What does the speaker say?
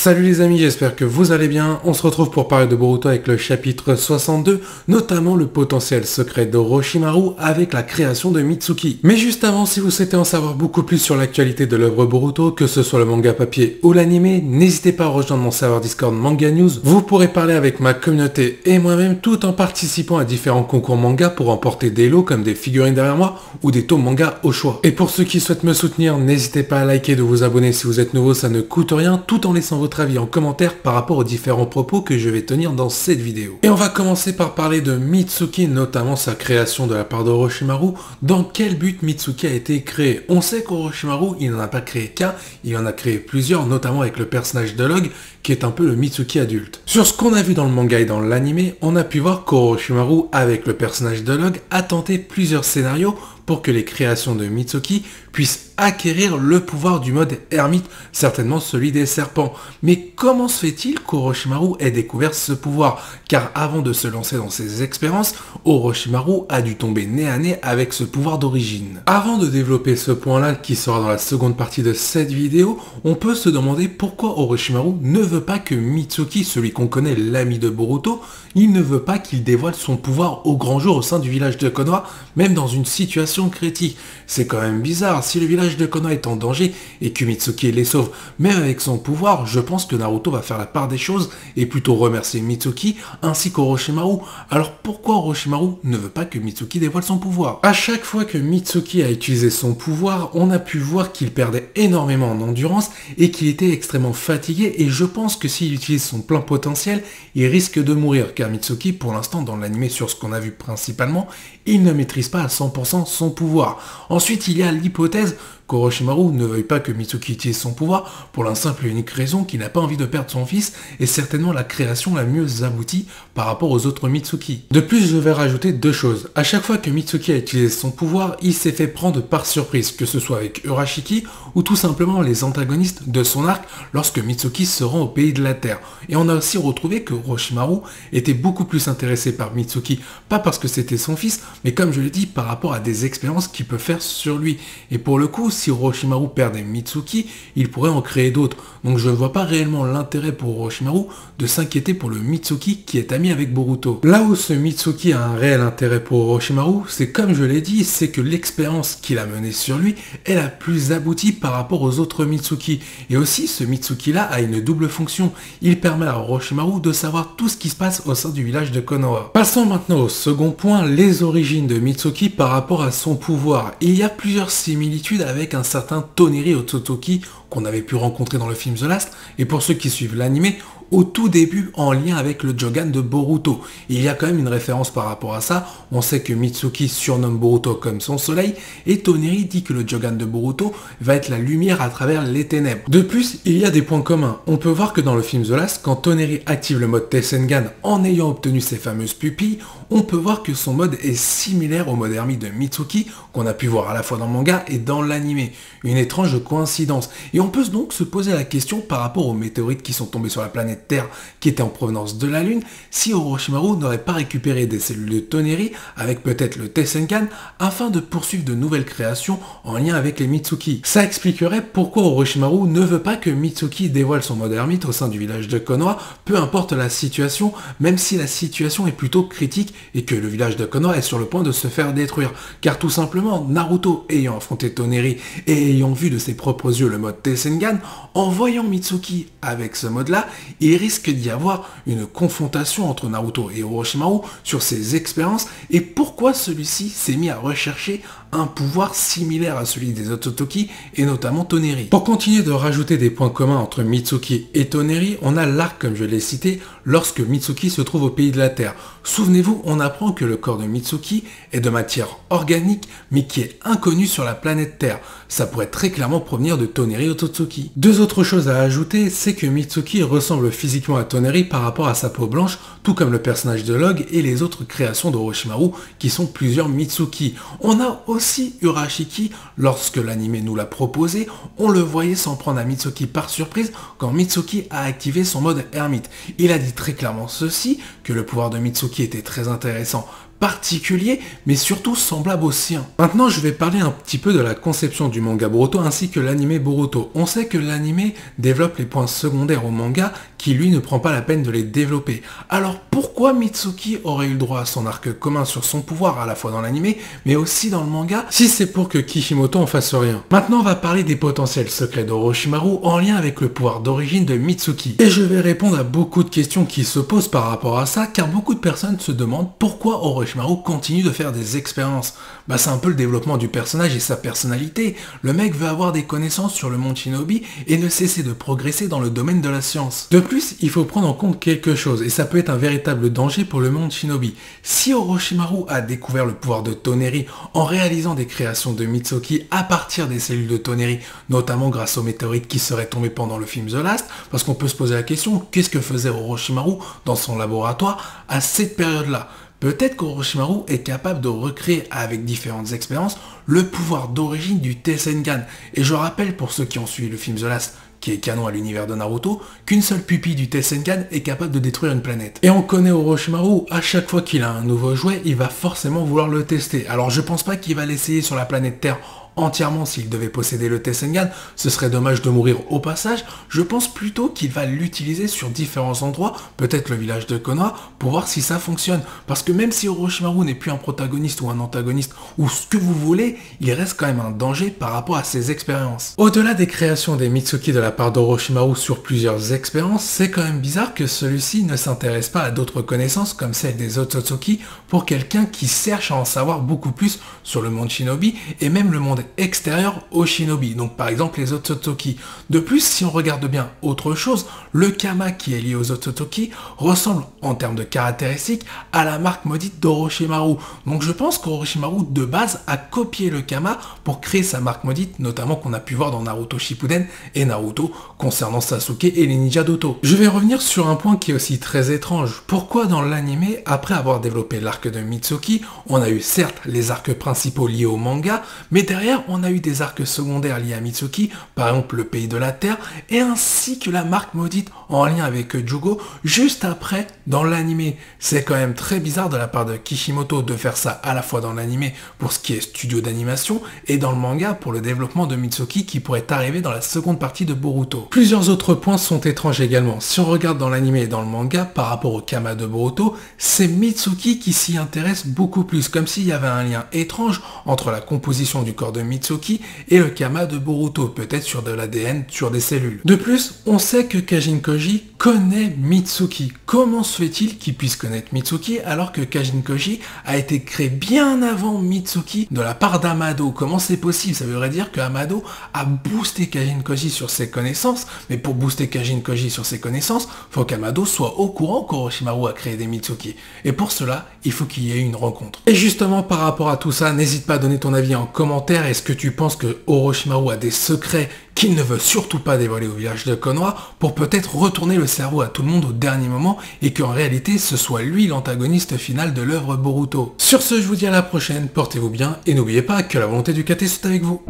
Salut les amis, j'espère que vous allez bien. On se retrouve pour parler de Boruto avec le chapitre 62, notamment le potentiel secret d'Orochimaru avec la création de Mitsuki. Mais juste avant, si vous souhaitez en savoir beaucoup plus sur l'actualité de l'œuvre Boruto, que ce soit le manga papier ou l'anime, n'hésitez pas à rejoindre mon serveur Discord Manga News. Vous pourrez parler avec ma communauté et moi-même tout en participant à différents concours manga pour remporter des lots comme des figurines derrière moi ou des tomes manga au choix. Et pour ceux qui souhaitent me soutenir, n'hésitez pas à liker et de vous abonner si vous êtes nouveau, ça ne coûte rien, tout en laissant votre avis en commentaire par rapport aux différents propos que je vais tenir dans cette vidéo. Et on va commencer par parler de Mitsuki, notamment sa création de la part d'Orochimaru. Dans quel but Mitsuki a été créé? On sait qu'Orochimaru, il n'en a pas créé qu'un, il en a créé plusieurs, notamment avec le personnage de Log, qui est un peu le Mitsuki adulte. Sur ce qu'on a vu dans le manga et dans l'anime, on a pu voir qu'Orochimaru, avec le personnage de Log, a tenté plusieurs scénarios pour que les créations de Mitsuki puissent acquérir le pouvoir du mode ermite, certainement celui des serpents. Mais comment se fait-il qu'Orochimaru ait découvert ce pouvoir? Car avant de se lancer dans ses expériences, Orochimaru a dû tomber nez à nez avec ce pouvoir d'origine. Avant de développer ce point-là, qui sera dans la seconde partie de cette vidéo, on peut se demander pourquoi Orochimaru ne veut pas que Mitsuki, celui qu'on connaît, l'ami de Boruto, il ne veut pas qu'il dévoile son pouvoir au grand jour au sein du village de Konoha, même dans une situation critique. C'est quand même bizarre, si le village de Konoha est en danger et que Mitsuki les sauve, même avec son pouvoir, je pense que Naruto va faire la part des choses et plutôt remercier Mitsuki ainsi qu'Orochimaru. Alors pourquoi Orochimaru ne veut pas que Mitsuki dévoile son pouvoir? À chaque fois que Mitsuki a utilisé son pouvoir, on a pu voir qu'il perdait énormément en endurance et qu'il était extrêmement fatigué, et je pense que s'il utilise son plein potentiel, il risque de mourir, car Mitsuki, pour l'instant dans l'anime, sur ce qu'on a vu principalement, il ne maîtrise pas à 100% son pouvoir. Ensuite, il y a l'hypothèse qu'Orochimaru ne veuille pas que Mitsuki utilise son pouvoir pour la simple et unique raison qu'il n'a pas envie de perdre son fils, et certainement la création la mieux aboutie par rapport aux autres Mitsuki. De plus, je vais rajouter deux choses. À chaque fois que Mitsuki a utilisé son pouvoir, il s'est fait prendre par surprise, que ce soit avec Urashiki ou tout simplement les antagonistes de son arc lorsque Mitsuki se rend au pays de la Terre. Et on a aussi retrouvé que Orochimaru était beaucoup plus intéressé par Mitsuki, pas parce que c'était son fils, mais comme je l'ai dit, par rapport à des expériences qu'il peut faire sur lui. Et pour le coup, si Orochimaru perdait Mitsuki, il pourrait en créer d'autres. Donc je ne vois pas réellement l'intérêt pour Orochimaru de s'inquiéter pour le Mitsuki qui est ami avec Boruto. Là où ce Mitsuki a un réel intérêt pour Orochimaru, c'est comme je l'ai dit, c'est que l'expérience qu'il a menée sur lui est la plus aboutie par rapport aux autres Mitsuki. Et aussi, ce Mitsuki-là a une double fonction. Il permet à Orochimaru de savoir tout ce qui se passe au sein du village de Konoha. Passons maintenant au second point, les origines de Mitsuki par rapport à son pouvoir. Il y a plusieurs similitudes avec un certain Toneri Otsutsuki qu'on avait pu rencontrer dans le film The Last, et pour ceux qui suivent l'anime, au tout début en lien avec le Jogan de Boruto. Il y a quand même une référence par rapport à ça. On sait que Mitsuki surnomme Boruto comme son soleil, et Toneri dit que le Jogan de Boruto va être la lumière à travers les ténèbres. De plus, il y a des points communs. On peut voir que dans le film The Last, quand Toneri active le mode Tessengan en ayant obtenu ses fameuses pupilles, on peut voir que son mode est similaire au mode ermite de Mitsuki, qu'on a pu voir à la fois dans le manga et dans l'anime. Une étrange coïncidence. Et on peut donc se poser la question par rapport aux météorites qui sont tombés sur la planète Terre, qui était en provenance de la Lune, si Orochimaru n'aurait pas récupéré des cellules de Toneri avec peut-être le Tessengan afin de poursuivre de nouvelles créations en lien avec les Mitsuki. Ça expliquerait pourquoi Orochimaru ne veut pas que Mitsuki dévoile son mode ermite au sein du village de Konoha, peu importe la situation, même si la situation est plutôt critique et que le village de Konoha est sur le point de se faire détruire. Car tout simplement, Naruto ayant affronté Toneri et ayant vu de ses propres yeux le mode Tessengan, en voyant Mitsuki avec ce mode-là, il risque d'y avoir une confrontation entre Naruto et Orochimaru sur ses expériences et pourquoi celui-ci s'est mis à rechercher un pouvoir similaire à celui des Otsutsuki et notamment Toneri. Pour continuer de rajouter des points communs entre Mitsuki et Toneri, on a l'arc, comme je l'ai cité, lorsque Mitsuki se trouve au pays de la Terre. Souvenez-vous, on apprend que le corps de Mitsuki est de matière organique mais qui est inconnu sur la planète Terre. Ça pourrait très clairement provenir de Toneri Otsutsuki. Deux autres choses à ajouter, c'est que Mitsuki ressemble physiquement à Toneri par rapport à sa peau blanche, tout comme le personnage de Log et les autres créations d'Orochimaru qui sont plusieurs Mitsuki. On a aussi Urashiki, lorsque l'anime nous l'a proposé, on le voyait s'en prendre à Mitsuki par surprise quand Mitsuki a activé son mode ermite. Il a dit très clairement ceci, que le pouvoir de Mitsuki était très intéressant particulier, mais surtout semblable au sien. Maintenant, je vais parler un petit peu de la conception du manga Boruto ainsi que l'anime Boruto. On sait que l'anime développe les points secondaires au manga qui lui ne prend pas la peine de les développer. Alors pourquoi Mitsuki aurait eu le droit à son arc commun sur son pouvoir à la fois dans l'anime mais aussi dans le manga si c'est pour que Kishimoto en fasse rien? Maintenant on va parler des potentiels secrets d'Orochimaru en lien avec le pouvoir d'origine de Mitsuki. Et je vais répondre à beaucoup de questions qui se posent par rapport à ça car beaucoup de personnes se demandent pourquoi Orochimaru continue de faire des expériences. Bah c'est un peu le développement du personnage et sa personnalité. Le mec veut avoir des connaissances sur le monde Shinobi et ne cesser de progresser dans le domaine de la science. De plus, il faut prendre en compte quelque chose, et ça peut être un véritable danger pour le monde Shinobi. Si Orochimaru a découvert le pouvoir de Toneri en réalisant des créations de Mitsuki à partir des cellules de Toneri, notamment grâce aux météorites qui seraient tombées pendant le film The Last, parce qu'on peut se poser la question, qu'est-ce que faisait Orochimaru dans son laboratoire à cette période-là? Peut-être qu'Orochimaru est capable de recréer avec différentes expériences le pouvoir d'origine du Tessengan. Et je rappelle pour ceux qui ont suivi le film The Last, qui est canon à l'univers de Naruto, qu'une seule pupille du Tessengan est capable de détruire une planète. Et on connaît Orochimaru, à chaque fois qu'il a un nouveau jouet, il va forcément vouloir le tester. Alors je pense pas qu'il va l'essayer sur la planète Terre entièrement s'il devait posséder le Tessengan, ce serait dommage de mourir au passage. Je pense plutôt qu'il va l'utiliser sur différents endroits, peut-être le village de Konoha, pour voir si ça fonctionne. Parce que même si Orochimaru n'est plus un protagoniste ou un antagoniste, ou ce que vous voulez, il reste quand même un danger par rapport à ses expériences. Au-delà des créations des Mitsuki de la part d'Orochimaru sur plusieurs expériences, c'est quand même bizarre que celui-ci ne s'intéresse pas à d'autres connaissances comme celle des Otsutsuki pour quelqu'un qui cherche à en savoir beaucoup plus sur le monde Shinobi et même le monde extérieur au Shinobi, donc par exemple les Otsutsuki. De plus, si on regarde bien autre chose, le Kama qui est lié aux Otsutsuki ressemble en termes de caractéristiques à la marque maudite d'Orochimaru. Donc je pense qu'Orochimaru de base a copié le Kama pour créer sa marque maudite, notamment qu'on a pu voir dans Naruto Shippuden et Naruto concernant Sasuke et les ninjas d'Oto. Je vais revenir sur un point qui est aussi très étrange. Pourquoi dans l'anime, après avoir développé l'arc de Mitsuki, on a eu certes les arcs principaux liés au manga, mais derrière on a eu des arcs secondaires liés à Mitsuki, par exemple le pays de la Terre, et ainsi que la marque maudite en lien avec Jugo, juste après dans l'anime. C'est quand même très bizarre de la part de Kishimoto de faire ça à la fois dans l'anime pour ce qui est studio d'animation, et dans le manga pour le développement de Mitsuki qui pourrait arriver dans la seconde partie de Boruto. Plusieurs autres points sont étranges également. Si on regarde dans l'anime et dans le manga, par rapport au Kama de Boruto, c'est Mitsuki qui s'y intéresse beaucoup plus, comme s'il y avait un lien étrange entre la composition du corps de Mitsuki et le Kama de Boruto, peut-être sur de l'ADN, sur des cellules. De plus, on sait que Kajin Koji connaît Mitsuki. Comment se fait-il qu'il puisse connaître Mitsuki alors que Kajin Koji a été créé bien avant Mitsuki de la part d'Amado? Comment c'est possible? Ça voudrait dire que Amado a boosté Kajin Koji sur ses connaissances, mais pour booster Kajin Koji sur ses connaissances, faut qu'Amado soit au courant qu'Orochimaru a créé des Mitsuki. Et pour cela, il faut qu'il y ait une rencontre. Et justement, par rapport à tout ça, n'hésite pas à donner ton avis en commentaire. Est-ce que tu penses que Orochimaru a des secrets qu'il ne veut surtout pas dévoiler au village de Konoha pour peut-être retourner le cerveau à tout le monde au dernier moment et qu'en réalité ce soit lui l'antagoniste final de l'œuvre Boruto? Sur ce, je vous dis à la prochaine, portez-vous bien et n'oubliez pas que la volonté du KT est avec vous.